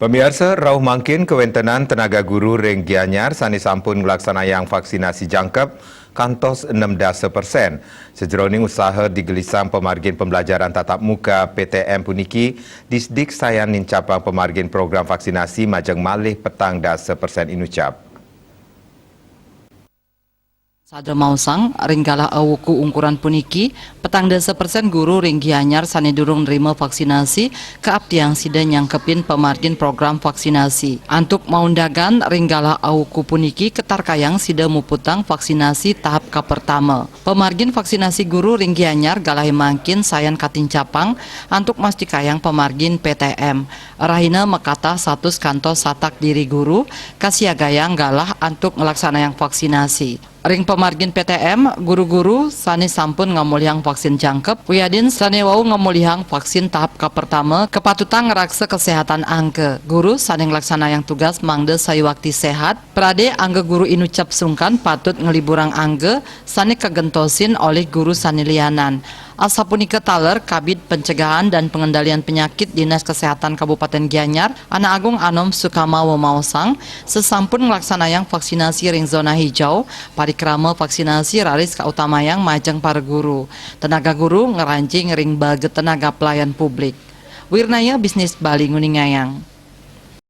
Pemirsa, rauh mangkin kewentenan tenaga guru ring Gianyar sani sampun ngelaksanayang vaksinasi jangkep kantos 60%. Sejroning usaha digelisang pemargin pembelajaran tatap muka PTM puniki, disdik sayan nincapang pemargin program vaksinasi majeng malih petang 10% inucap. Sadra mausang, ringgalah awuku ungkuran puniki, petang 10% guru ring Gianyar sani durung nerima vaksinasi, keabdiang sida nyangkepin pemargin program vaksinasi. Antuk maundagan, ringgalah awuku puniki ketar kayang sida muputang vaksinasi tahap pertama. Pemargin vaksinasi guru ring Gianyar galai mangkin sayan katincapang, antuk masti kayang pemargin PTM. Rahina mekata satu kantos satak diri guru, kasiagayang galah antuk ngelaksanayang vaksinasi. Ring pemargin PTM, guru-guru sani sampun ngamuliang vaksin jangkep, wiadin sani wau ngamuliang vaksin tahap pertama, kepatutan ngeraksa kesehatan angke. Guru sani ngelaksanayang tugas mangde sayuwakti sehat, prade angge guru inucap sungkan patut ngeliburang angge, sani kegentosin oleh guru sani lianan. Asapunika taler Kabid Pencegahan dan Pengendalian Penyakit Dinas Kesehatan Kabupaten Gianyar, Ana Agung Anom Sukamawo Mausang, sesampun ngelaksanayang vaksinasi ring zona hijau, parikrama vaksinasi raris kautamayang majeng para guru. Tenaga guru ngerancing ring baget tenaga pelayan publik. Wirnaya Bisnis Bali Nguningayang.